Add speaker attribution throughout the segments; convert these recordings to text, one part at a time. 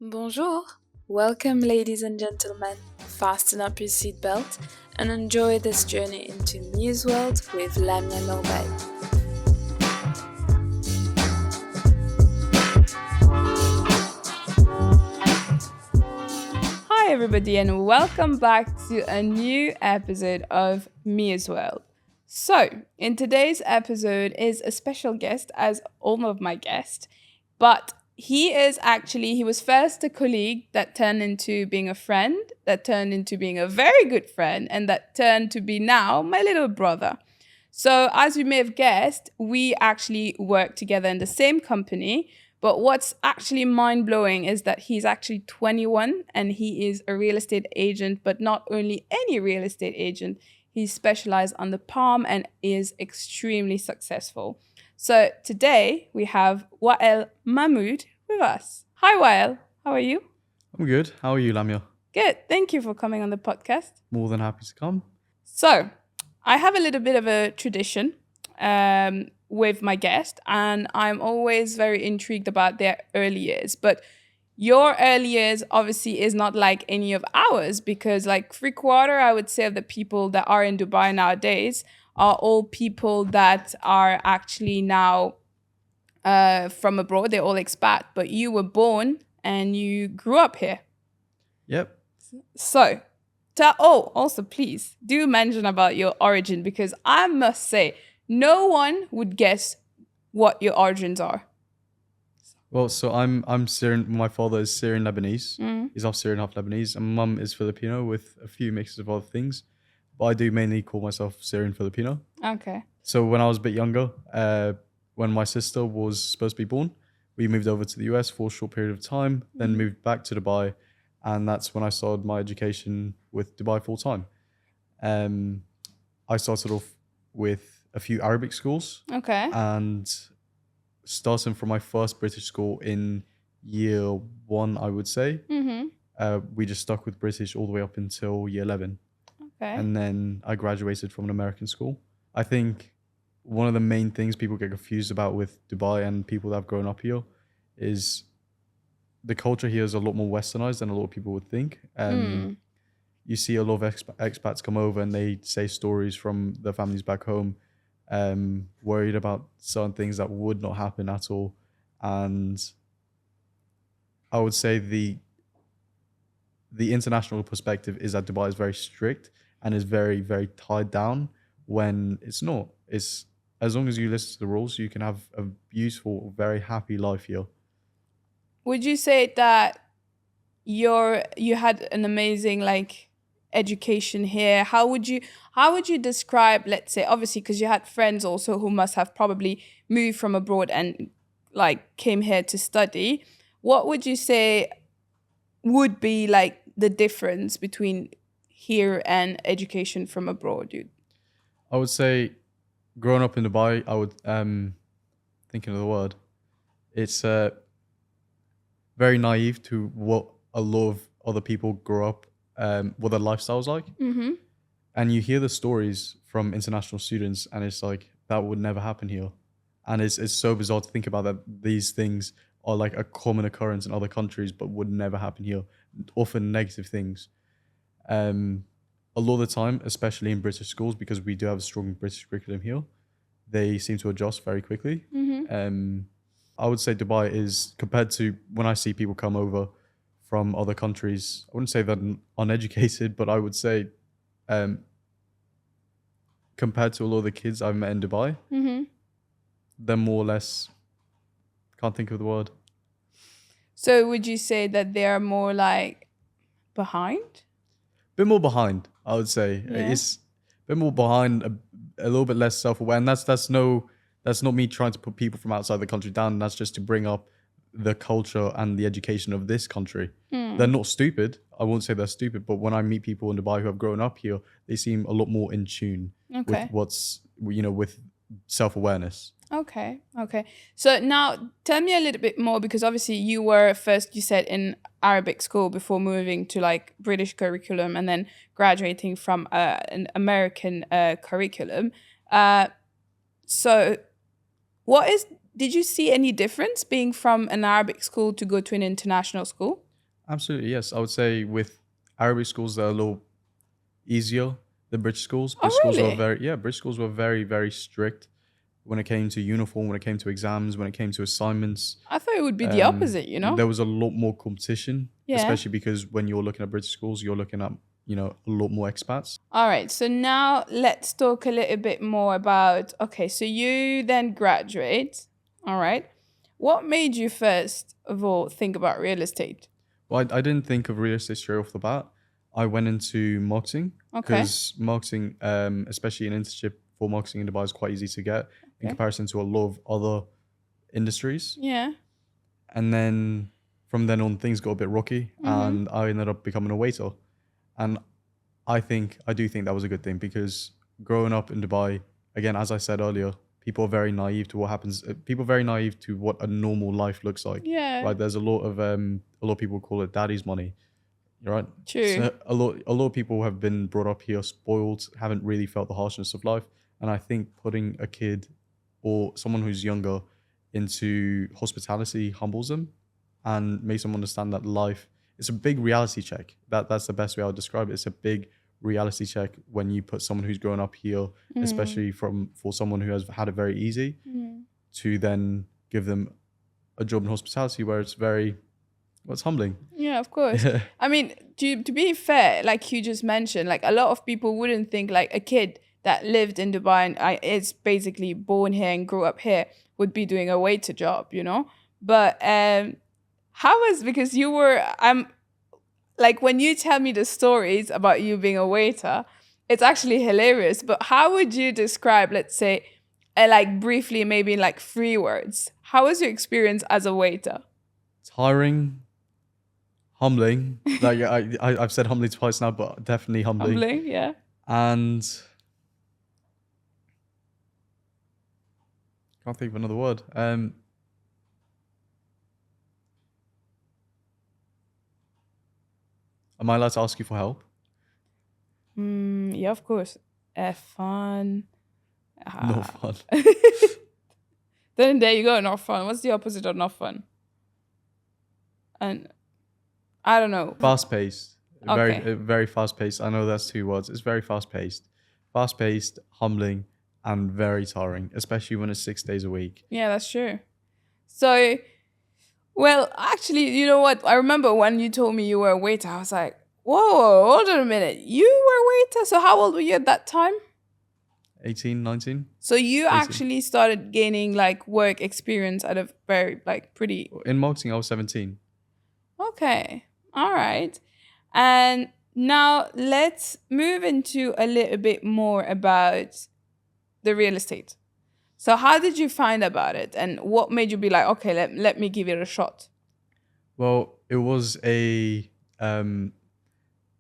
Speaker 1: Bonjour! Welcome, ladies and gentlemen. Fasten up your seatbelt and enjoy this journey into Muse World with Lamia Nobel.
Speaker 2: Hi, everybody, and welcome back to a new episode of Muse World. So, in today's episode is a special guest, as all of my guests, but he was first a colleague that turned into being a friend, that turned into being a very good friend, and that turned to be now my little brother. So, as you may have guessed, we actually work together in the same company. But what's actually mind blowing is that he's actually 21 and he is a real estate agent, but not only any real estate agent, he's specialized on the Palm and is extremely successful. So today we have Wael Mahmoud with us. Hi, Wael. How are you?
Speaker 3: I'm good. How are you, Lamia?
Speaker 2: Good. Thank you for coming on the podcast.
Speaker 3: More than happy to come.
Speaker 2: So, I have a little bit of a tradition with my guest, and I'm always very intrigued about their early years. But your early years obviously is not like any of ours because, like, 3/4, I would say, of the people that are in Dubai nowadays are all people that are actually now from abroad. They're all expat, but you were born and you grew up here.
Speaker 3: Yep.
Speaker 2: So, also please do mention about your origin because I must say, no one would guess what your origins are.
Speaker 3: Well, so I'm Syrian. My father is Syrian Lebanese. He's half Syrian, half Lebanese, and mum is Filipino with a few mixes of other things. But I do mainly call myself Syrian Filipino.
Speaker 2: Okay.
Speaker 3: So when I was a bit younger, when my sister was supposed to be born, we moved over to the US for a short period of time, then moved back to Dubai, and that's when I started my education with Dubai full time. I started off with a few Arabic schools.
Speaker 2: Okay.
Speaker 3: And starting from my first British school in year 1, I would say, we just stuck with British all the way up until year 11.
Speaker 2: Okay.
Speaker 3: And then I graduated from an American school. I think one of the main things people get confused about with Dubai and people that have grown up here is the culture here is a lot more westernized than a lot of people would think. You see a lot of expats come over and they say stories from their families back home, worried about certain things that would not happen at all. And I would say the international perspective is that Dubai is very strict and is very, very tied down when it's not. It's as long as you listen to the rules, you can have a beautiful, very happy life here.
Speaker 2: Would you say that you had an amazing education here? How would you describe, let's say, obviously because you had friends also who must have probably moved from abroad and came here to study. What would you say would be the difference between here and education from abroad?
Speaker 3: I would say growing up in Dubai, I would thinking of the word. It's very naive to what a lot of other people grow up, what their lifestyle's like. And you hear the stories from international students and it's like, that would never happen here. And it's so bizarre to think about that these things are like a common occurrence in other countries, but would never happen here. Often negative things. A lot of the time, especially in British schools, because we do have a strong British curriculum here, they seem to adjust very quickly. I would say Dubai is, compared to when I see people come over from other countries, I wouldn't say they're uneducated, but I would say compared to a lot of the kids I've met in Dubai, they're more or less, can't think of the word.
Speaker 2: So would you say that they're more behind?
Speaker 3: A bit more behind, I would say.
Speaker 2: Yeah.
Speaker 3: It's a bit more behind, a little bit less self-aware. And that's not me trying to put people from outside the country down. That's just to bring up the culture and the education of this country. They're not stupid. I won't say they're stupid, but when I meet people in Dubai who have grown up here, they seem a lot more in tune with what's, with self-awareness.
Speaker 2: Okay. So now tell me a little bit more, because obviously you were first, you said, in Arabic school before moving to British curriculum and then graduating from an American curriculum. So did you see any difference being from an Arabic school to go to an international school?
Speaker 3: Absolutely, yes. I would say with Arabic schools, they're a little easier than British schools.
Speaker 2: Oh, really?
Speaker 3: British schools were very, very strict when it came to uniform, when it came to exams, when it came to assignments.
Speaker 2: I thought it would be the opposite, you know?
Speaker 3: There was a lot more competition,
Speaker 2: Yeah.
Speaker 3: especially because when you're looking at British schools, you're looking at, a lot more expats.
Speaker 2: All right. So now let's talk a little bit more about, okay, so you then graduate. All right. What made you first of all think about real estate?
Speaker 3: Well, I didn't think of real estate straight off the bat. I went into marketing
Speaker 2: Okay.
Speaker 3: because marketing, especially an internship for marketing in Dubai, is quite easy to get in
Speaker 2: Okay.
Speaker 3: comparison to a lot of other industries.
Speaker 2: Yeah.
Speaker 3: And then from then on, things got a bit rocky, and I ended up becoming a waiter. And I do think that was a good thing because growing up in Dubai, again, as I said earlier, people are very naive to what happens. People are very naive to what a normal life looks like.
Speaker 2: Yeah.
Speaker 3: Right? There's a lot of people call it daddy's money. Right?
Speaker 2: True.
Speaker 3: So a lot of people have been brought up here, spoiled, haven't really felt the harshness of life. And I think putting a kid or someone who's younger into hospitality humbles them and makes them understand that life is a big reality check. That's the best way I would describe it. It's a big reality check when you put someone who's grown up here, especially for someone who has had it very easy, to then give them a job in hospitality where it's very, well, it's humbling.
Speaker 2: Yeah, of course. I mean, to be fair, like you just mentioned, like a lot of people wouldn't think like a kid that lived in Dubai and is basically born here and grew up here would be doing a waiter job, you know? But how was, because I'm like, when you tell me the stories about you being a waiter, it's actually hilarious. But how would you describe, let's say, like briefly, maybe in like 3 words, how was your experience as a waiter?
Speaker 3: Tiring, humbling. Like I've said humbling twice now, but definitely humbling.
Speaker 2: Humbling, yeah.
Speaker 3: And can't think of another word. Am I allowed to ask you for help?
Speaker 2: Yeah, of course. Fun.
Speaker 3: No fun.
Speaker 2: Then there you go, not fun. What's the opposite of not fun? And I don't know.
Speaker 3: Fast paced.
Speaker 2: Okay.
Speaker 3: Very fast paced. I know that's 2 words. It's very fast paced. Fast paced, humbling, and very tiring, especially when it's 6 days a week.
Speaker 2: Yeah, that's true. So, well, actually, you know what? I remember when you told me you were a waiter, I was like, whoa, hold on a minute. You were a waiter? So how old were you at that time?
Speaker 3: 18, 19.
Speaker 2: So you
Speaker 3: 18.
Speaker 2: actually started gaining like work experience at a very like pretty...
Speaker 3: In marketing, I was 17.
Speaker 2: Okay. All right. And now let's move into a little bit more about the real estate. So how did you find about it? And what made you be like, okay, let me give it a shot?
Speaker 3: Well, it was a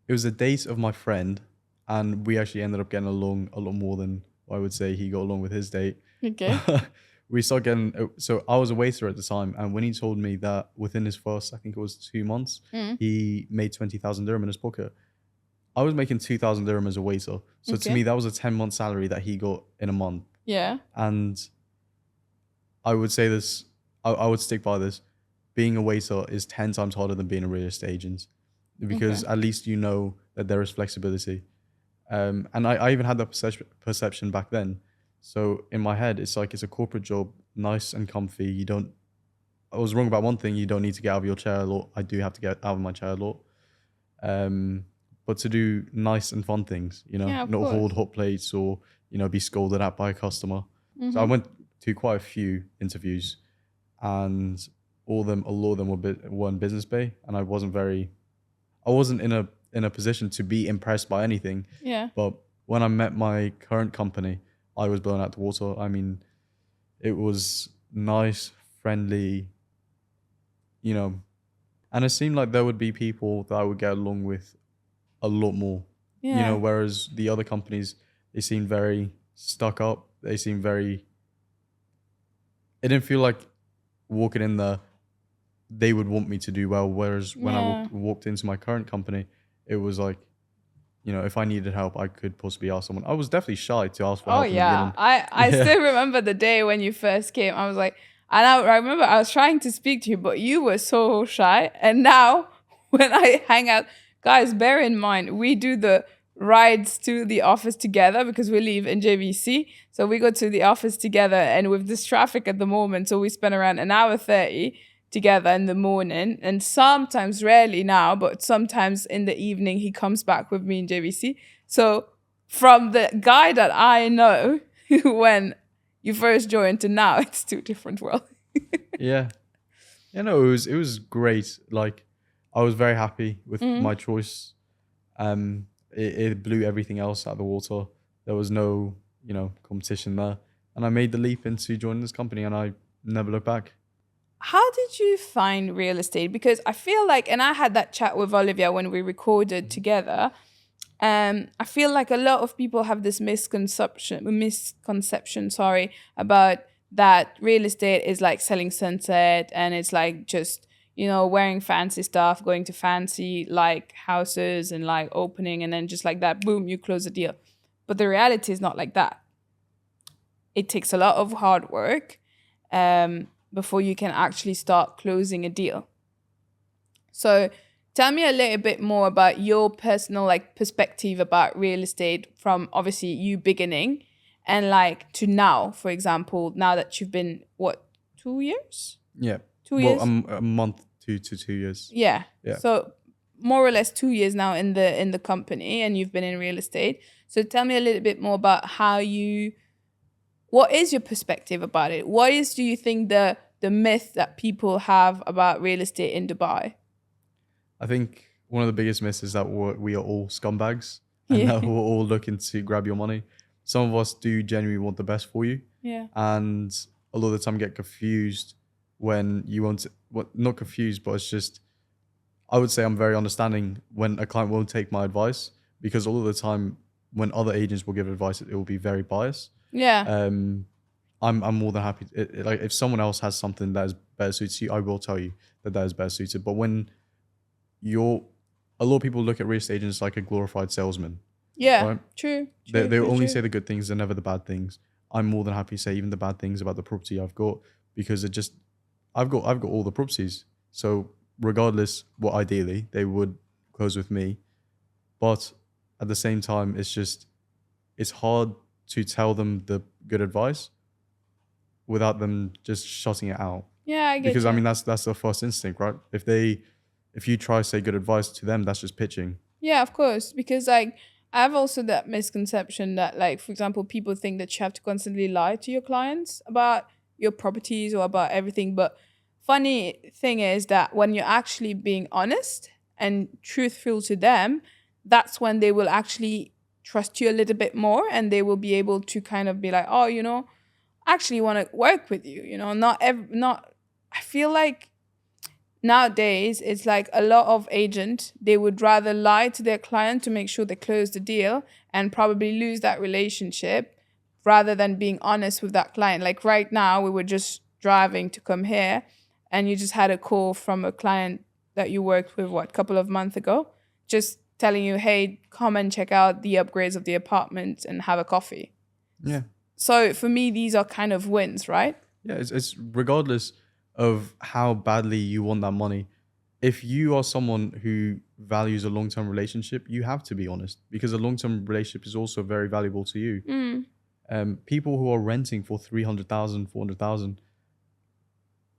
Speaker 3: date of my friend, and we actually ended up getting along a lot more than I would say he got along with his date.
Speaker 2: Okay.
Speaker 3: We started getting, so I was a waiter at the time, and when he told me that within his first, I think it was 2 months, he made 20,000 dirham in his pocket. I was making 2,000 dirham as a waiter. So to me, that was a 10-month salary that he got in a month.
Speaker 2: Yeah.
Speaker 3: And I would say this, I would stick by this. Being a waiter is 10 times harder than being a real estate agent, because at least you know that there is flexibility. And I even had that perception back then. So in my head, it's like it's a corporate job, nice and comfy. I was wrong about one thing. You don't need to get out of your chair a lot. I do have to get out of my chair a lot. But to do nice and fun things, not hold hot plates or, be scolded at by a customer. So I went to quite a few interviews, and a lot of them were in Business Bay, and I wasn't in a position to be impressed by anything.
Speaker 2: Yeah.
Speaker 3: But when I met my current company, I was blown out the water. I mean, it was nice, friendly, and it seemed like there would be people that I would get along with a lot more.
Speaker 2: Yeah.
Speaker 3: Whereas the other companies, they seemed very stuck up. They seemed it didn't feel like walking in there, they would want me to do well. Whereas when I walked into my current company, it was like, if I needed help, I could possibly ask someone. I was definitely shy to ask for help.
Speaker 2: Oh, yeah. I still remember the day when you first came. I was like, and I remember I was trying to speak to you, but you were so shy. And now when I hang out, guys, bear in mind, we do the rides to the office together because we live in JVC. So we go to the office together, and with this traffic at the moment, so we spend around an hour 30 together in the morning, and sometimes, rarely now, but sometimes in the evening, he comes back with me in JVC. So from the guy that I know when you first joined to now, it's two different worlds.
Speaker 3: Yeah. No, it was great. Like, I was very happy with my choice. It blew everything else out of the water. There was no, competition there. And I made the leap into joining this company, and I never looked back.
Speaker 2: How did you find real estate? Because I feel like, and I had that chat with Olivia when we recorded together. I feel like a lot of people have this misconception, about that real estate is like selling sunset, and it's like just, wearing fancy stuff, going to fancy like houses and like opening, and then just like that, boom, you close the deal. But the reality is not like that. It takes a lot of hard work before you can actually start closing a deal. So tell me a little bit more about your personal like perspective about real estate from obviously you beginning and like to now, for example, now that you've been, 2 years?
Speaker 3: Yeah.
Speaker 2: 2 years?
Speaker 3: Well, a month to 2 years.
Speaker 2: Yeah.
Speaker 3: Yeah.
Speaker 2: So more or less 2 years now in the company, and you've been in real estate. So tell me a little bit more about what is your perspective about it? What is, do you think, the myth that people have about real estate in Dubai?
Speaker 3: I think one of the biggest myths is that we are all scumbags and that we're all looking to grab your money. Some of us do genuinely want the best for you.
Speaker 2: Yeah.
Speaker 3: And a lot of the time get confused when you want to, not confused, but it's just, I would say I'm very understanding when a client won't take my advice, because all of the time when other agents will give advice, it will be very biased.
Speaker 2: Yeah.
Speaker 3: I'm more than happy. Like, if someone else has something that is better suited to you, I will tell you that is better suited. But when a lot of people look at real estate agents like a glorified salesman.
Speaker 2: Yeah.
Speaker 3: Right?
Speaker 2: True.
Speaker 3: They only say the good things and never the bad things. I'm more than happy to say even the bad things about the property I've got, because I've got all the properties. So regardless, ideally they would close with me, but at the same time, it's hard to tell them the good advice without them just shutting it out.
Speaker 2: Yeah, I get
Speaker 3: because
Speaker 2: you.
Speaker 3: I mean that's the first instinct, right? If you try to say good advice to them, that's just pitching.
Speaker 2: Yeah, of course, because like I have also that misconception that, like, for example, people think that you have to constantly lie to your clients about your properties or about everything. But funny thing is that when you're actually being honest and truthful to them, that's when they will actually trust you a little bit more, and they will be able to kind of be like, oh, I actually want to work with you. I feel like nowadays it's like a lot of agents, they would rather lie to their client to make sure they close the deal and probably lose that relationship rather than being honest with that client. Like right now, we were just driving to come here, and you just had a call from a client that you worked with, a couple of months ago, just telling you, hey, come and check out the upgrades of the apartment and have a coffee.
Speaker 3: Yeah.
Speaker 2: So for me, these are kind of wins, right?
Speaker 3: Yeah, it's regardless of how badly you want that money. If you are someone who values a long-term relationship, you have to be honest, because a long-term relationship is also very valuable to you. People who are renting for 300,000, 400,000,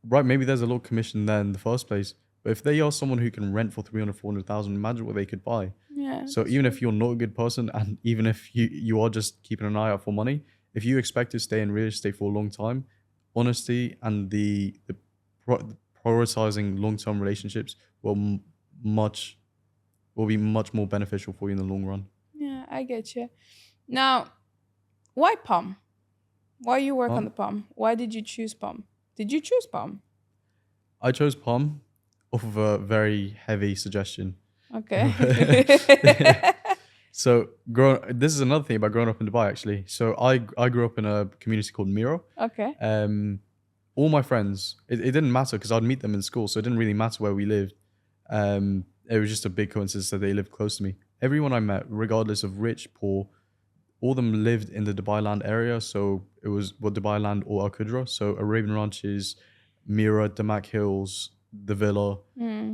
Speaker 3: right? Maybe there's a low commission there in the first place, but if they are someone who can rent for 300, 400,000, imagine what they could buy.
Speaker 2: Yeah.
Speaker 3: So even if you're not a good person, and even if you are just keeping an eye out for money, if you expect to stay in real estate for a long time, honesty and the prioritizing long-term relationships will be much more beneficial for you in the long run.
Speaker 2: Yeah, I get you. Now, why Palm? Why you work on the Palm? Why did you choose Palm? Did you choose Palm?
Speaker 3: I chose Palm off of a very heavy suggestion.
Speaker 2: Okay.
Speaker 3: So this is another thing about growing up in Dubai, actually. So I grew up in a community called Mira.
Speaker 2: Okay.
Speaker 3: All my friends, it didn't matter because I'd meet them in school, so it didn't really matter where we lived. It was just a big coincidence that they lived close to me. Everyone I met, regardless of rich, poor, all of them lived in the Dubai Land area. So it was Dubai Land or Al Qudra. So Arabian Ranches, Mira, Damak Hills, the villa.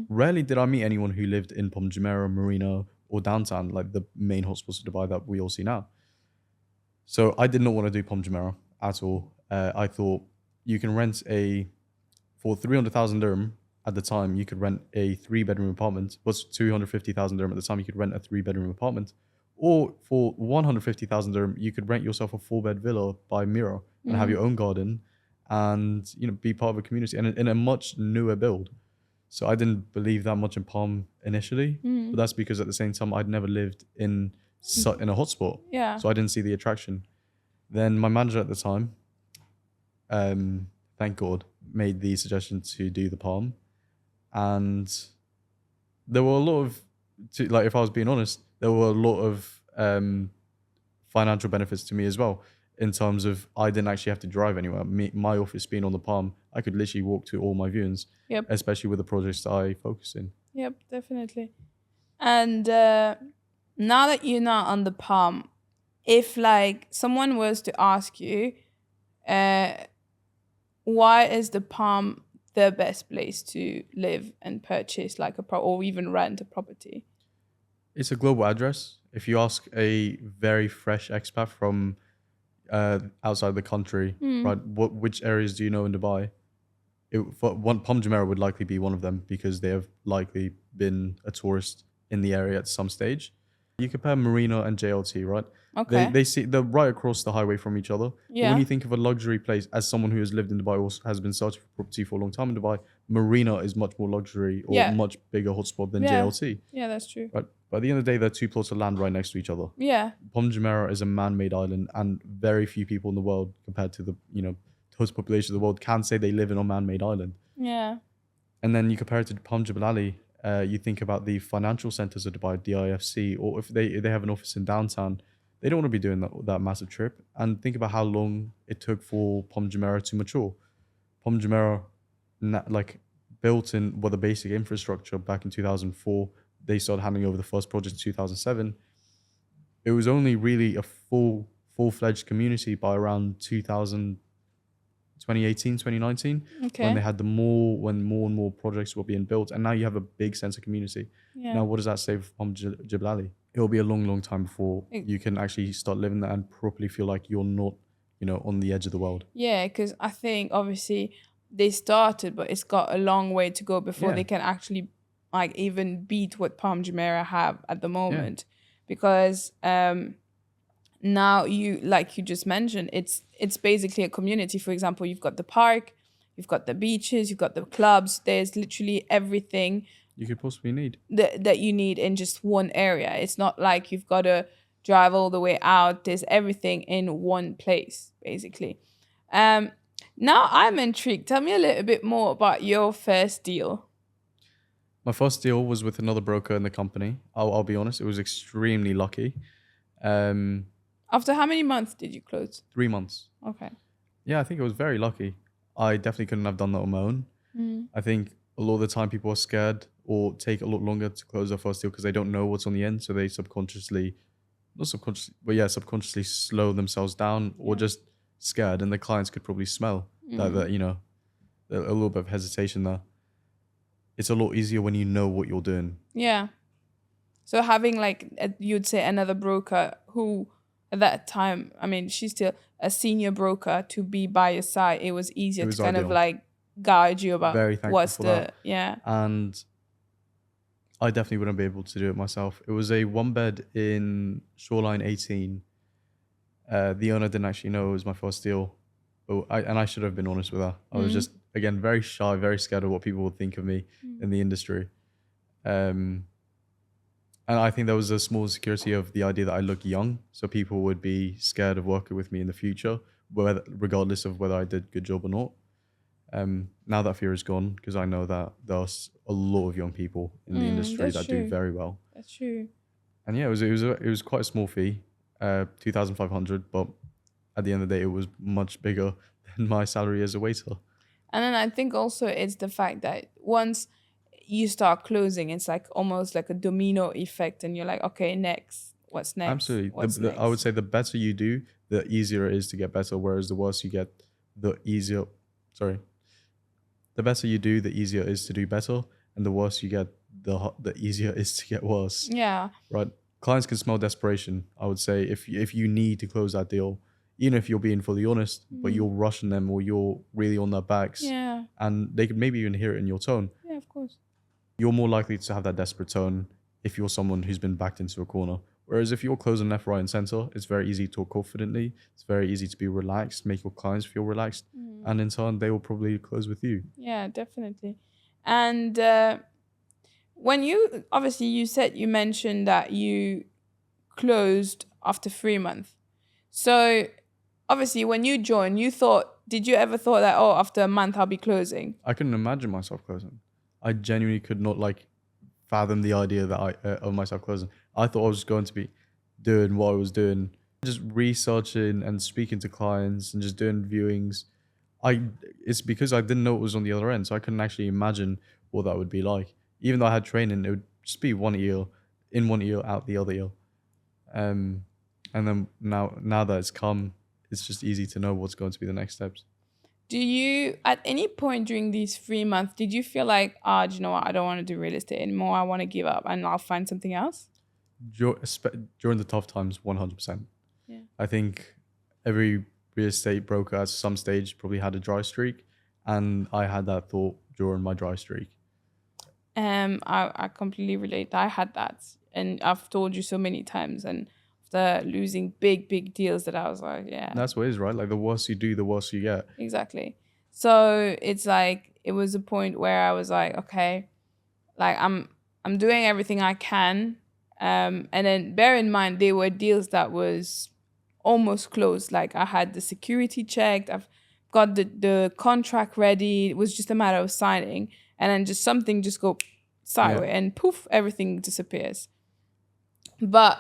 Speaker 3: Rarely did I meet anyone who lived in Palm Jumeirah, Marina, or downtown, like the main hotspots of Dubai that we all see now. So I did not want to do Palm Jumeirah at all. I thought you can rent for 300,000 dirham at the time, you could rent a 3-bedroom apartment. Was 250,000 dirham at the time, you could rent a 3-bedroom apartment. Or for 150,000 dirham, you could rent yourself a 4-bed villa by Mira and have your own garden and, be part of a community and in a much newer build. So I didn't believe that much in Palm initially, but that's because at the same time I'd never lived in a hotspot.
Speaker 2: Yeah.
Speaker 3: So I didn't see the attraction. Then my manager at the time, thank God, made the suggestion to do the Palm. And there were a lot of, if I was being honest, there were a lot of financial benefits to me as well, in terms of I didn't actually have to drive anywhere. My office being on the Palm, I could literally walk to all my viewings, especially with the projects that I focus in.
Speaker 2: Yep, definitely. And now that you're not on the Palm, if like someone was to ask you, why is the Palm the best place to live and purchase like or even rent a property?
Speaker 3: It's a global address. If you ask a very fresh expat from outside the country, right, which areas do you know in Dubai? Palm Jumeirah would likely be one of them because they have likely been a tourist in the area at some stage. You compare Marina and JLT, right?
Speaker 2: Okay.
Speaker 3: They're right across the highway from each other.
Speaker 2: Yeah.
Speaker 3: But when you think of a luxury place, as someone who has lived in Dubai or has been searching for property for a long time in Dubai, Marina is much more luxury or much bigger hotspot than JLT.
Speaker 2: Yeah, that's true.
Speaker 3: Right. But at the end of the day, they're 2 plots of land right next to each other.
Speaker 2: Yeah.
Speaker 3: Palm Jumeirah is a man-made island, and very few people in the world, compared to the total population of the world, can say they live in a man-made island.
Speaker 2: Yeah.
Speaker 3: And then you compare it to Palm Jebel Ali. You think about the financial centers of Dubai, DIFC, or if they have an office in downtown, they don't want to be doing that massive trip. And think about how long it took for Palm Jumeirah to mature. Palm Jumeirah, built in the basic infrastructure back in 2004. They started handing over the first project in 2007. It was only really a full-fledged community by around 2018, 2019, when they had when more and more projects were being built, and now you have a big sense of community.
Speaker 2: Yeah.
Speaker 3: Now, what does that say for Palm Jebel Ali? It will be a long, long time before you can actually start living there and properly feel like you're not, on the edge of the world.
Speaker 2: Yeah, because I think obviously they started, but it's got a long way to go before they can actually even beat what Palm Jumeirah have at the moment. Because now you just mentioned, it's basically a community. For example, you've got the park, you've got the beaches, you've got the clubs. There's literally everything
Speaker 3: you could possibly need
Speaker 2: that you need in just one area. It's not like you've got to drive all the way out. There's everything in one place, basically. Now I'm intrigued. Tell me a little bit more about your first deal.
Speaker 3: My first deal was with another broker in the company. I'll be honest, it was extremely lucky.
Speaker 2: After how many months did you close?
Speaker 3: 3 months.
Speaker 2: Okay.
Speaker 3: Yeah, I think it was very lucky. I definitely couldn't have done that on my own. I think a lot of the time people are scared or take a lot longer to close their first deal because they don't know what's on the end. So they subconsciously slow themselves down or just scared. And the clients could probably smell that, a little bit of hesitation there. It's a lot easier when you know what you're doing.
Speaker 2: Yeah. So having you'd say another broker who at that time, I mean, she's still a senior broker to be by your side. It was easier to kind of guide you about what's the,
Speaker 3: And I definitely wouldn't be able to do it myself. It was a 1-bed in Shoreline 18. The owner didn't actually know it was my first deal. And I should have been honest with her. I was just, again, very shy, very scared of what people would think of me in the industry. And I think there was a small insecurity of the idea that I look young. So people would be scared of working with me in the future, regardless of whether I did a good job or not. Now that fear is gone, because I know that there's a lot of young people in the industry that do very well.
Speaker 2: That's true.
Speaker 3: And yeah, it was quite a small fee, 2,500, but at the end of the day, it was much bigger than my salary as a waiter.
Speaker 2: And then I think also it's the fact that once you start closing, it's almost like a domino effect, and you're like, okay, next, what's next?
Speaker 3: Absolutely.
Speaker 2: Next?
Speaker 3: I would say the better you do, the easier it is to get better, whereas the worse you get, the the better you do, the easier it is to do better, and the worse you get, the easier it is to get worse.
Speaker 2: Yeah.
Speaker 3: Right? Clients can smell desperation. I would say if you need to close that deal, even if you're being fully honest, but you're rushing them or you're really on their backs,
Speaker 2: Yeah.
Speaker 3: and they could maybe even hear it in your tone.
Speaker 2: Yeah, of course.
Speaker 3: You're more likely to have that desperate tone if you're someone who's been backed into a corner. Whereas if you're closing left, right, and center, it's very easy to talk confidently. It's very easy to be relaxed, make your clients feel relaxed, and in turn, they will probably close with you.
Speaker 2: Yeah, definitely. And when you obviously you mentioned that you closed after 3 months. So obviously when you joined, did you ever thought that, oh, after a month I'll be closing?
Speaker 3: I couldn't imagine myself closing. I genuinely could not fathom the idea that of myself closing. I thought I was going to be doing what I was doing, just researching and speaking to clients and just doing viewings. It's because I didn't know it was on the other end, so I couldn't actually imagine what that would be like. Even though I had training, it would just be one ear, in one ear, out the other ear. And then now that it's come, it's just easy to know what's going to be the next steps.
Speaker 2: Do you, at any point during these 3 months, did you feel like, do you know what, I don't want to do real estate anymore, I want to give up and I'll find something else?
Speaker 3: During the tough times, 100%.
Speaker 2: Yeah.
Speaker 3: I think every real estate broker at some stage probably had a dry streak, and I had that thought during my dry streak.
Speaker 2: I completely relate. I had that, and I've told you so many times, and after losing big deals that I was like, yeah.
Speaker 3: That's what it is, right? Like the worse you do, the worse you get.
Speaker 2: Exactly. So it's like, it was a point where I was like, okay, like I'm doing everything I can. And then bear in mind, there were deals that was almost closed. Like I had the security checked, I've got the contract ready. It was just a matter of signing, and then just something just go sideways and poof, everything disappears. But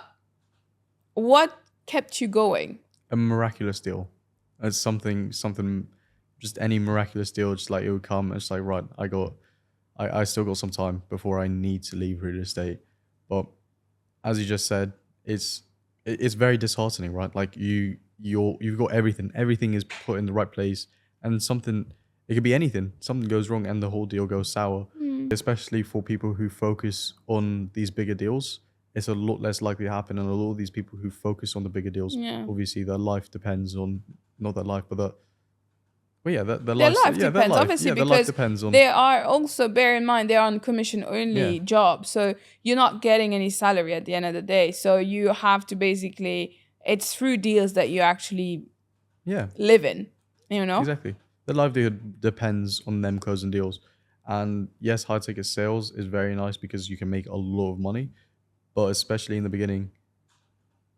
Speaker 2: what kept you going?
Speaker 3: A miraculous deal. It's something, just any miraculous deal, just like it would come. It's like, right, I still got some time before I need to leave real estate. But as you just said, it's very disheartening, right? Like you've got everything is put in the right place, and it could be anything. Something goes wrong and the whole deal goes sour. Especially for people who focus on these bigger deals, it's a lot less likely to happen. And a lot of these people who focus on the bigger deals, obviously their life depends on, not their life, but their life
Speaker 2: depends, obviously,
Speaker 3: their
Speaker 2: because
Speaker 3: life depends on.
Speaker 2: They are also, bear in mind, they are on commission only job, so you're not getting any salary at the end of the day. So you have to basically, it's through deals that you actually live in, you know?
Speaker 3: Exactly. Their livelihood depends on them closing deals. And yes, high ticket sales is very nice because you can make a lot of money, but especially in the beginning,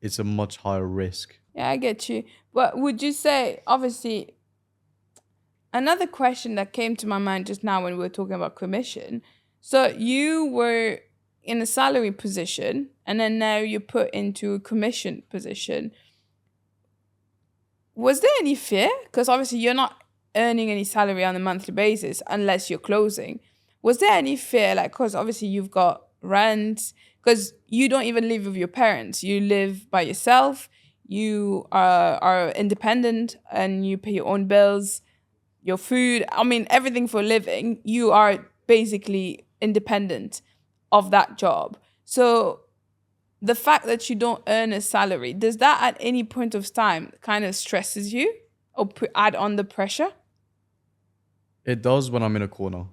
Speaker 3: it's a much higher risk.
Speaker 2: Yeah, I get you. But would you say, obviously, another question that came to my mind just now when we were talking about commission. So you were in a salary position, and then now you're put into a commission position. Was there any fear? Because obviously you're not earning any salary on a monthly basis unless you're closing. Was there any fear? Like, because obviously you've got rent, because you don't even live with your parents. You live by yourself. You are independent and you pay your own bills, your food. I mean, everything for a living. You are basically independent of that job. So the fact that you don't earn a salary, does that at any point of time kind of stresses you or add on the pressure?
Speaker 3: It does when I'm in a corner.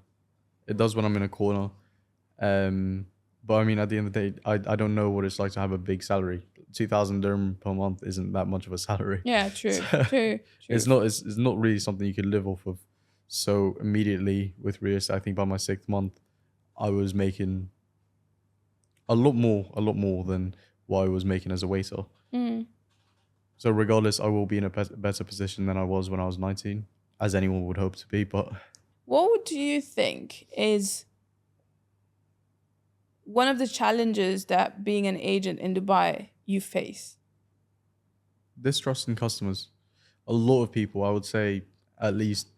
Speaker 3: But I mean, at the end of the day, I don't know what it's like to have a big salary. 2,000 dirham per month isn't that much of a salary.
Speaker 2: Yeah, true,
Speaker 3: So
Speaker 2: true.
Speaker 3: It's not really something you could live off of. So immediately with real estate, I think by my 6th month, I was making a lot more than what I was making as a waiter. So regardless, I will be in a better position than I was when I was 19, as anyone would hope to be. But
Speaker 2: what do you think is one of the challenges that being an agent in Dubai you face?
Speaker 3: distrust in customers. A lot of people, I would say at least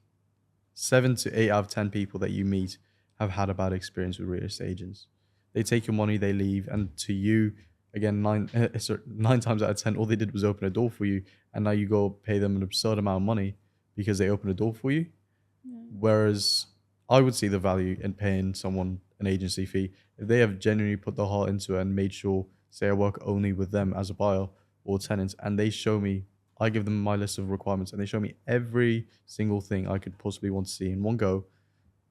Speaker 3: 7 to 8 out of 10 people that you meet have had a bad experience with real estate agents. They take your money, they leave, and to you, again, 9 times out of 10, all they did was open a door for you, and now you go pay them an absurd amount of money because they opened a door for you. Whereas I would see the value in paying someone an agency fee if they have genuinely put their heart into it and made sure, say, I work only with them as a buyer or tenant, and they show me, I give them my list of requirements, and they show me every single thing I could possibly want to see in one go.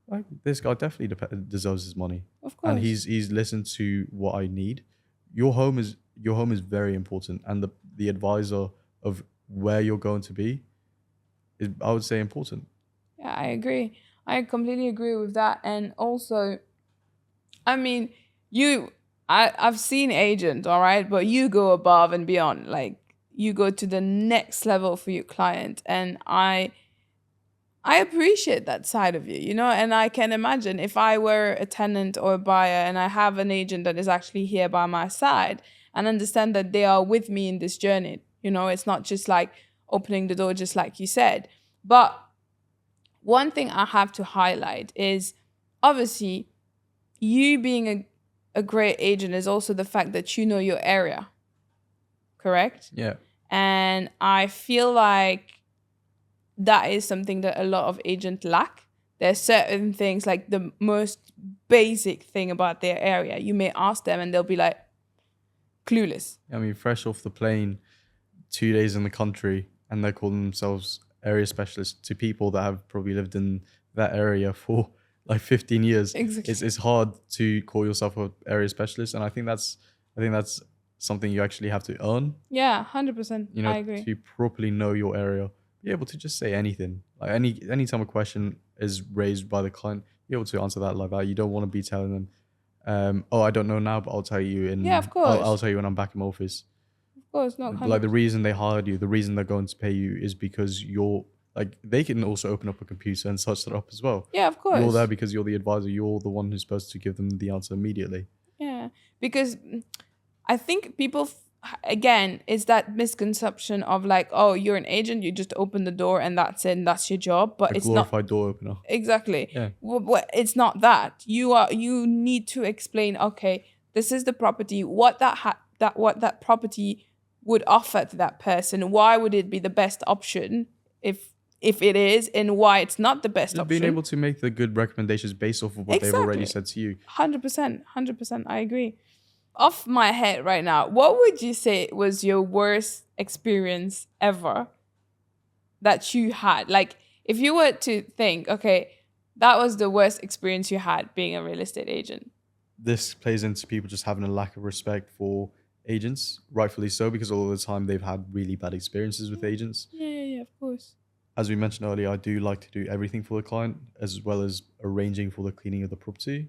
Speaker 3: Like, this guy definitely deserves his money,
Speaker 2: Of
Speaker 3: and
Speaker 2: course.
Speaker 3: he's listened to what I need. Your home is very important, and the advisor of where you're going to be is, I would say, important.
Speaker 2: Yeah, I agree. I completely agree with that. And also, I mean, I've seen agent, all right, but you go above and beyond. Like you go to the next level for your client, and I appreciate that side of you, you know, and I can imagine if I were a tenant or a buyer and I have an agent that is actually here by my side and understand that they are with me in this journey. You know, it's not just like opening the door, just like you said. But one thing I have to highlight is obviously you being a great agent is also the fact that you know your area, correct?
Speaker 3: Yeah.
Speaker 2: And I feel like that is something that a lot of agents lack. There's certain things like the most basic thing about their area. You may ask them and they'll be like clueless.
Speaker 3: I mean, fresh off the plane, 2 days in the country, and they're calling themselves area specialists to people that have probably lived in that area for like 15 years.
Speaker 2: Exactly.
Speaker 3: It's hard to call yourself an area specialist, and I think that's something you actually have to earn.
Speaker 2: Yeah, 100%.
Speaker 3: You know,
Speaker 2: I agree.
Speaker 3: to properly know your area, be able to just say anything. Like any time a question is raised by the client, be able to answer that like that. You don't want to be telling them, "Oh, I don't know now, but I'll tell you in."
Speaker 2: Yeah, of course.
Speaker 3: I'll tell you when I'm back in my office.
Speaker 2: Of course, not
Speaker 3: Like the
Speaker 2: 100%.
Speaker 3: reason they hired you, the reason they're going to pay you is because you're like, they can also open up a computer and search it up as well.
Speaker 2: Yeah, of course.
Speaker 3: You're there because you're the advisor. You're the one who's supposed to give them the answer immediately.
Speaker 2: Yeah, because I think people, again, it's that misconception of like, oh, you're an agent, you just open the door and that's it, and that's your job. But
Speaker 3: A
Speaker 2: it's not
Speaker 3: glorified door opener.
Speaker 2: exactly.
Speaker 3: Yeah.
Speaker 2: It's not that. You need to explain. Okay, this is the property. What that property would offer to that person. Why would it be the best option if it is, and why it's not the best
Speaker 3: Just
Speaker 2: option.
Speaker 3: being able to make the good recommendations based off of what they've already said to you.
Speaker 2: 100%, 100%. I agree. Off my head right now, what would you say was your worst experience ever that you had? Like, if you were to think, okay, that was the worst experience you had being a real estate agent.
Speaker 3: This plays into people just having a lack of respect for agents, rightfully so, because all the time they've had really bad experiences with agents.
Speaker 2: Yeah, of course.
Speaker 3: As we mentioned earlier, I do like to do everything for the client, as well as arranging for the cleaning of the property.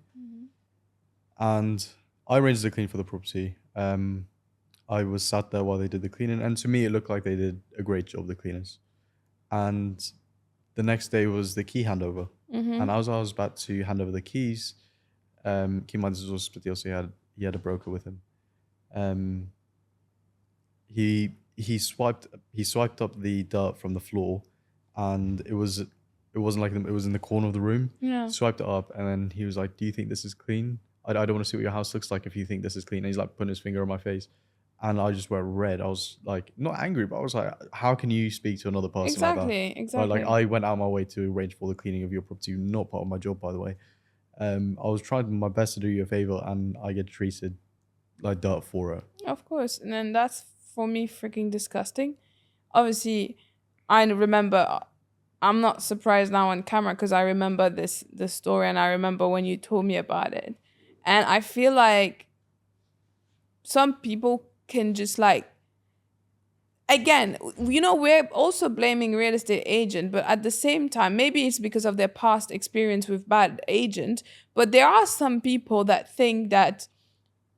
Speaker 3: And I arranged the clean for the property. I was sat there while they did the cleaning, and to me, it looked like they did a great job, the cleaners. And the next day was the key handover. And as I was about to hand over the keys, key minders was split, so he had a broker with him. He swiped up the dirt from the floor, and it wasn't like it was in the corner of the room.
Speaker 2: Yeah.
Speaker 3: Swiped it up, and then he was like, "Do you think this is clean? I don't want to see what your house looks like if you think this is clean." And he's like putting his finger on my face, and I just went red. I was like, not angry, but I was like, "How can you speak to another person like that?"
Speaker 2: Exactly.
Speaker 3: Like, I went out of my way to arrange for the cleaning of your property, not part of my job, by the way. I was trying my best to do you a favor, and I get treated like dirt for it.
Speaker 2: Of course. And then that's, for me, freaking disgusting. Obviously, I remember, I'm not surprised now on camera because I remember this story, and I remember when you told me about it. And I feel like some people can just like, again, we're also blaming real estate agent, but at the same time, maybe it's because of their past experience with bad agent, but there are some people that think that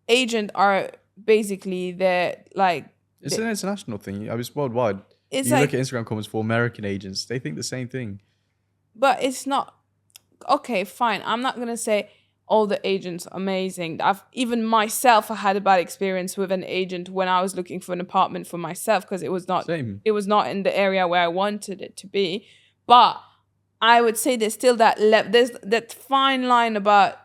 Speaker 2: agent are basically
Speaker 3: It's an international thing. I mean, it's worldwide.
Speaker 2: It's
Speaker 3: you
Speaker 2: like,
Speaker 3: look at Instagram comments for American agents; they think the same thing.
Speaker 2: but it's not. Okay, fine. I'm not gonna say all the agents are amazing. Even myself, I had a bad experience with an agent when I was looking for an apartment for myself because it was not
Speaker 3: Same.
Speaker 2: it was not in the area where I wanted it to be. But I would say there's still there's that fine line about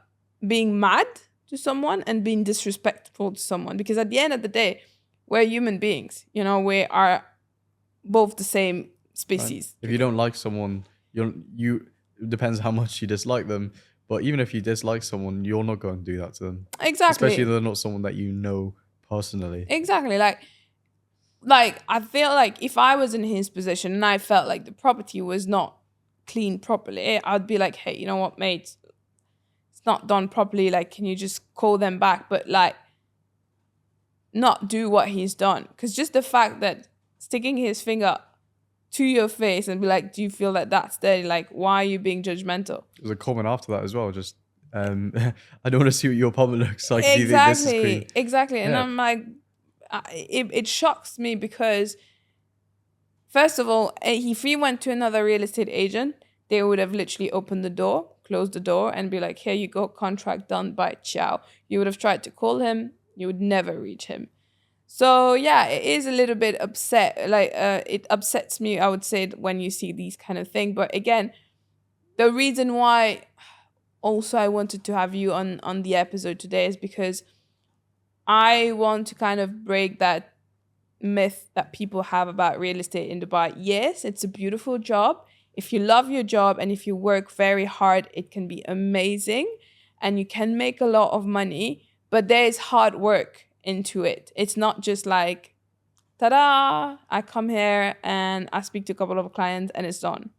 Speaker 2: being mad to someone and being disrespectful to someone, because at the end of the day, we're human beings. We are both the same species.
Speaker 3: Right? If you don't like someone, it depends how much you dislike them. But even if you dislike someone, you're not going to do that to them.
Speaker 2: Exactly.
Speaker 3: Especially if they're not someone that you know personally.
Speaker 2: Exactly. Like I feel like if I was in his position and I felt like the property was not cleaned properly, I'd be like, hey, you know what, mate? It's not done properly. Like, can you just call them back? But like, not do what he's done. Because just the fact that sticking his finger to your face and be like, do you feel that that's dirty? Like, why are you being judgmental?
Speaker 3: There's a comment after that as well. Just, I don't want to see what your apartment looks like. Do you think this is clean?
Speaker 2: Exactly. And
Speaker 3: Yeah.
Speaker 2: I'm like, it shocks me because, first of all, if he went to another real estate agent, they would have literally opened the door, closed the door, and be like, here you go, contract done, bye, ciao. You would have tried to call him, you would never reach him. So yeah, it is a little bit upset. Like it upsets me, I would say, when you see these kind of things. But again, the reason why also I wanted to have you on the episode today is because I want to kind of break that myth that people have about real estate in Dubai. Yes, it's a beautiful job. If you love your job and if you work very hard, it can be amazing and you can make a lot of money, but there is hard work into it. It's not just like, ta-da, I come here and I speak to a couple of clients and it's done.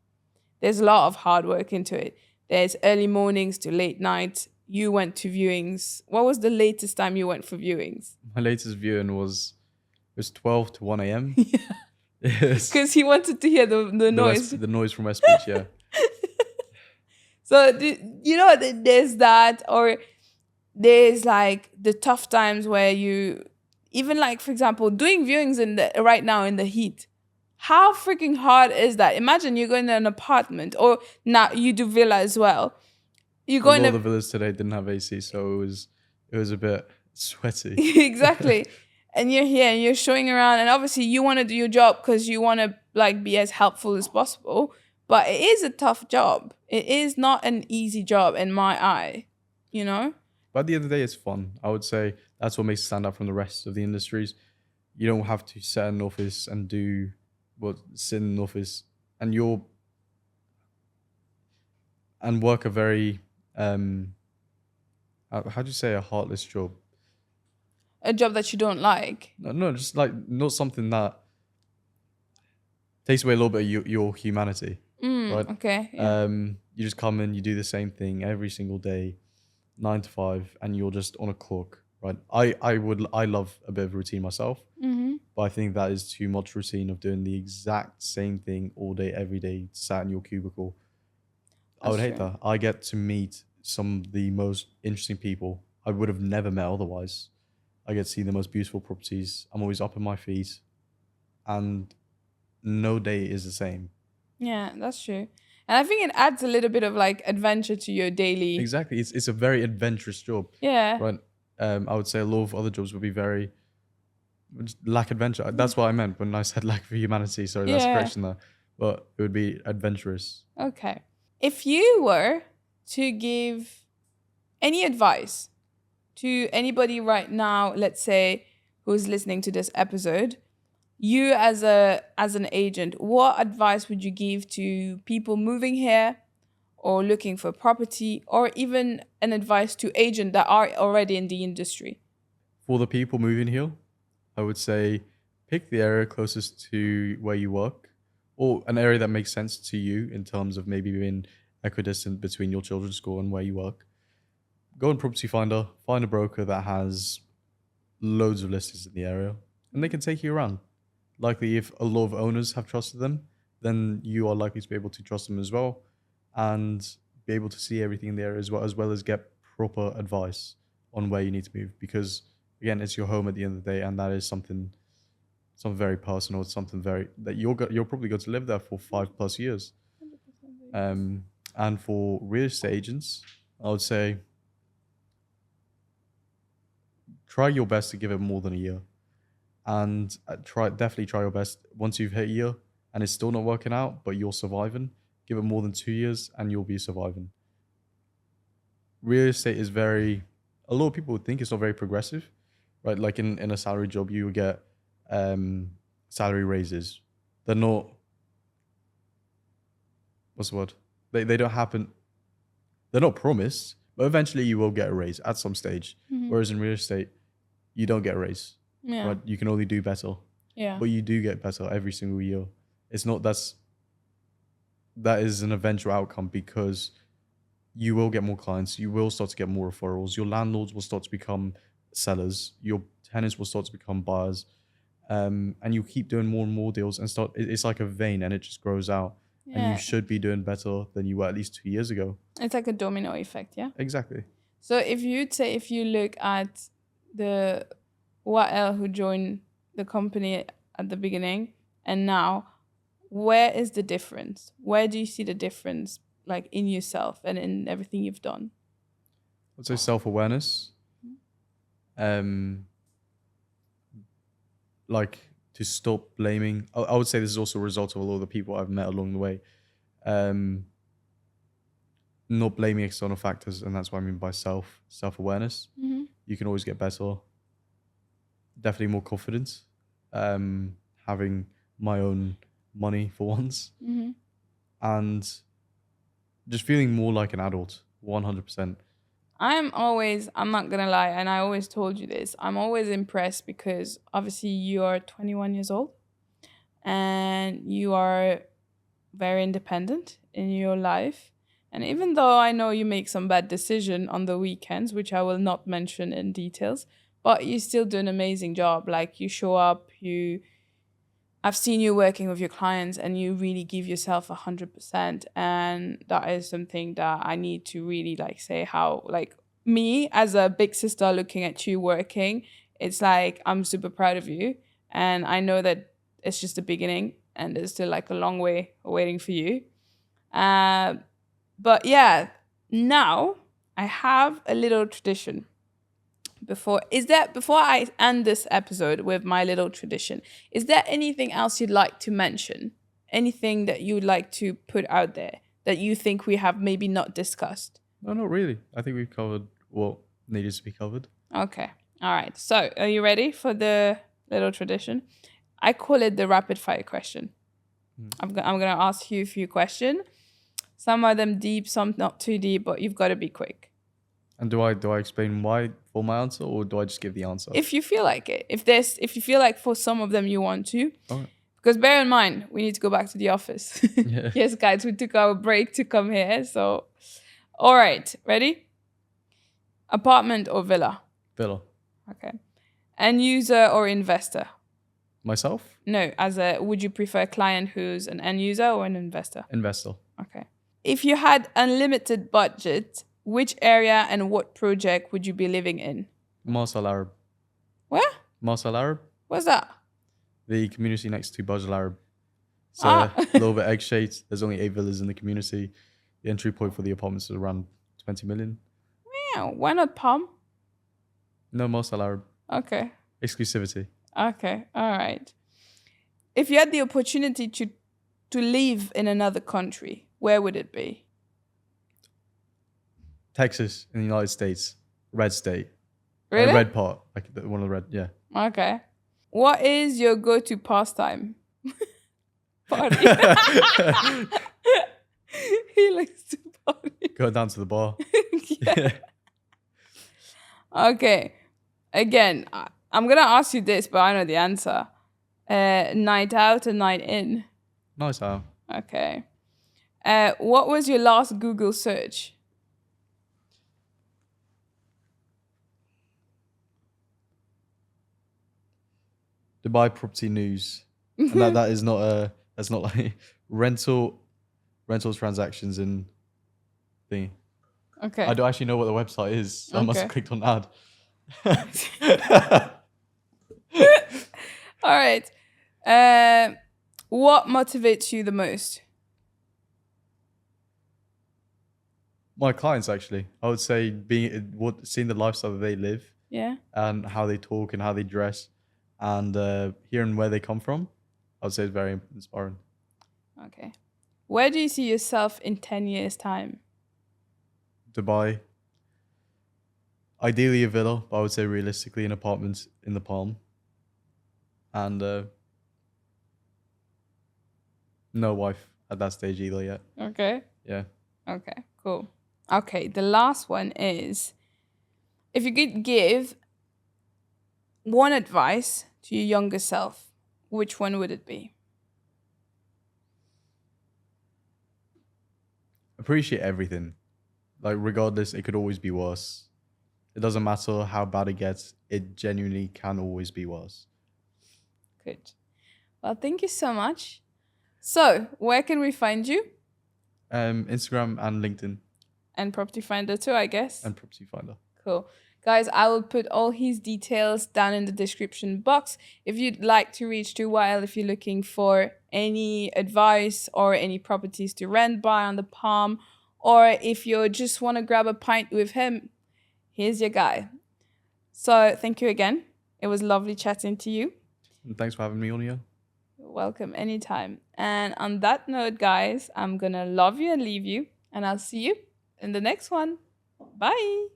Speaker 2: There's a lot of hard work into it. There's early mornings to late nights. You went to viewings. What was the latest time you went for viewings?
Speaker 3: My latest viewing was 12 to 1 a.m.
Speaker 2: Because he wanted to hear the noise.
Speaker 3: The noise from West Beach, yeah.
Speaker 2: So, you know, there's that, or there's like the tough times where you, even like, for example, doing viewings right now in the heat. How freaking hard is that? Imagine you're going to an apartment, or now you do villa as well. You go
Speaker 3: A
Speaker 2: in
Speaker 3: lot of the villas today didn't have AC, so it was a bit sweaty.
Speaker 2: Exactly. And you're here and you're showing around, and obviously you want to do your job because you want to like be as helpful as possible. But it is a tough job. It is not an easy job in my eye, you know?
Speaker 3: But at the end of the day, it's fun. I would say that's what makes it stand out from the rest of the industries. You don't have to sit in an office and sit in an office and work a very how do you say, a heartless job?
Speaker 2: A job that you don't like.
Speaker 3: No, just like not something that takes away a little bit of your humanity, right?
Speaker 2: Okay. Yeah.
Speaker 3: You just come in, you do the same thing every single day, 9 to 5, and you're just on a clock, right? I love a bit of routine myself, but I think that is too much routine of doing the exact same thing all day, every day, sat in your cubicle. I would hate that. I get to meet some of the most interesting people I would have never met otherwise. I get to see the most beautiful properties. I'm always up on my feet, and no day is the same.
Speaker 2: Yeah, that's true. And I think it adds a little bit of like adventure to your daily.
Speaker 3: Exactly. It's a very adventurous job.
Speaker 2: Yeah.
Speaker 3: Right. I would say a lot of other jobs would be very lack adventure. That's what I meant when I said lack of humanity. Sorry, that's a correction there. But it would be adventurous.
Speaker 2: Okay. If you were to give any advice to anybody right now, let's say, who's listening to this episode, you as an agent, what advice would you give to people moving here or looking for property, or even an advice to agents that are already in the industry?
Speaker 3: For the people moving here, I would say pick the area closest to where you work, or an area that makes sense to you in terms of maybe being equidistant between your children's school and where you work. Go on Property Finder, find a broker that has loads of listings in the area, and they can take you around. Likely, if a lot of owners have trusted them, then you are likely to be able to trust them as well, and be able to see everything in the area as well as get proper advice on where you need to move. Because again, it's your home at the end of the day, and that is something very personal. It's something very that you're probably going to live there for 5+ years. And for real estate agents, I would say try your best to give it more than a year, and definitely try your best once you've hit a year and it's still not working out, but you're surviving. Give it more than 2 years, and you'll be surviving. Real estate is a lot of people would think it's not very progressive, right? Like in a salary job, you would get salary raises. They're not. What's the word? They don't happen. They're not promised, but eventually you will get a raise at some stage. Whereas in real estate, you don't get a raise.
Speaker 2: Yeah.
Speaker 3: Right? You can only do better.
Speaker 2: Yeah.
Speaker 3: But you do get better every single year. It's not that is an eventual outcome, because you will get more clients. You will start to get more referrals. Your landlords will start to become sellers. Your tenants will start to become buyers. And you keep doing more and more deals and it's like a vein, and it just grows out. And
Speaker 2: Yeah.
Speaker 3: you should be doing better than you were at least 2 years ago.
Speaker 2: It's like a domino effect, yeah?
Speaker 3: Exactly.
Speaker 2: So if you look at the Wael who joined the company at the beginning and now, where is the difference? Where do you see the difference, like in yourself and in everything you've done?
Speaker 3: I'd say self-awareness. Like, to stop blaming. I would say this is also a result of a lot of the people I've met along the way. Not blaming external factors, and that's what I mean by self-awareness. You can always get better. Definitely more confidence. Having my own money for once. And just feeling more like an adult, 100%.
Speaker 2: I'm not gonna lie, and I always told you this, I'm always impressed because obviously you are 21 years old and you are very independent in your life. And even though I know you make some bad decision on the weekends, which I will not mention in details, but you still do an amazing job. Like, you show up, I've seen you working with your clients and you really give yourself 100%. And that is something that I need to really say how, me as a big sister looking at you working, it's like, I'm super proud of you. And I know that it's just the beginning and there's still a long way waiting for you. But yeah, now I have a little tradition. Before I end this episode with my little tradition, is there anything else you'd like to mention? Anything that you would like to put out there that you think we have maybe not discussed?
Speaker 3: No, not really. I think we've covered what needed to be covered.
Speaker 2: Okay. All right. So, are you ready for the little tradition? I call it the rapid fire question. I'm going to ask you a few questions. Some of them deep, some not too deep, but you've got to be quick.
Speaker 3: And do I explain why for my answer, or do I just give the answer?
Speaker 2: If you feel like it. If you feel like for some of them you want to.
Speaker 3: Okay.
Speaker 2: Because bear in mind, we need to go back to the office.
Speaker 3: Yeah.
Speaker 2: Yes, guys, we took our break to come here. So, all right. Ready? Apartment or villa?
Speaker 3: Villa.
Speaker 2: Okay. End user or investor?
Speaker 3: Myself?
Speaker 2: No, would you prefer a client who's an end user or an investor?
Speaker 3: Investor.
Speaker 2: Okay. If you had unlimited budget, which area and what project would you be living in?
Speaker 3: Marsa Al Arab.
Speaker 2: Where?
Speaker 3: Marsa Al Arab.
Speaker 2: What's that?
Speaker 3: The community next to Burj Al Arab. It's
Speaker 2: Ah.
Speaker 3: a little bit egg-shaped. There's only 8 villas in the community. The entry point for the apartments is around 20 million.
Speaker 2: Yeah, why not Palm?
Speaker 3: No, Marsa Al Arab.
Speaker 2: Okay.
Speaker 3: Exclusivity.
Speaker 2: Okay. All right. If you had the opportunity to live in another country, where would it be?
Speaker 3: Texas in the United States. Red state.
Speaker 2: Really?
Speaker 3: Red part. One of the red, yeah.
Speaker 2: Okay. What is your go-to pastime? Party. He likes to party.
Speaker 3: Go down to the bar.
Speaker 2: Yeah. Okay. Again, I'm going to ask you this, but I know the answer. Night out or night in?
Speaker 3: Nice out.
Speaker 2: Okay. What was your last Google search?
Speaker 3: Dubai property news. And that is not that's not like rentals transactions in thingy.
Speaker 2: Okay.
Speaker 3: I don't actually know what the website is, so I must have
Speaker 2: Okay.
Speaker 3: clicked on ad.
Speaker 2: All right. What motivates you the most?
Speaker 3: My clients, actually. I would say seeing the lifestyle that they live
Speaker 2: Yeah.
Speaker 3: and how they talk and how they dress and hearing where they come from, I would say is very inspiring.
Speaker 2: Okay. Where do you see yourself in 10 years' time?
Speaker 3: Dubai. Ideally a villa, but I would say realistically an apartment in the Palm. And no wife at that stage either yet.
Speaker 2: Okay.
Speaker 3: Yeah.
Speaker 2: Okay, cool. Okay, the last one is, if you could give one advice to your younger self, which one would it be?
Speaker 3: Appreciate everything. Like, regardless, it could always be worse. It doesn't matter how bad it gets, it genuinely can always be worse.
Speaker 2: Good. Well, thank you so much. So, where can we find you?
Speaker 3: Instagram and LinkedIn
Speaker 2: And Property Finder too, I guess.
Speaker 3: and Property Finder.
Speaker 2: Cool. Guys, I will put all his details down in the description box. If you'd like to reach to Wael, if you're looking for any advice or any properties to rent by on the Palm, or if you just want to grab a pint with him, here's your guy. So thank you again. It was lovely chatting to you.
Speaker 3: And thanks for having me on here.
Speaker 2: You're welcome anytime. And on that note, guys, I'm going to love you and leave you. And I'll see you in the next one. Bye.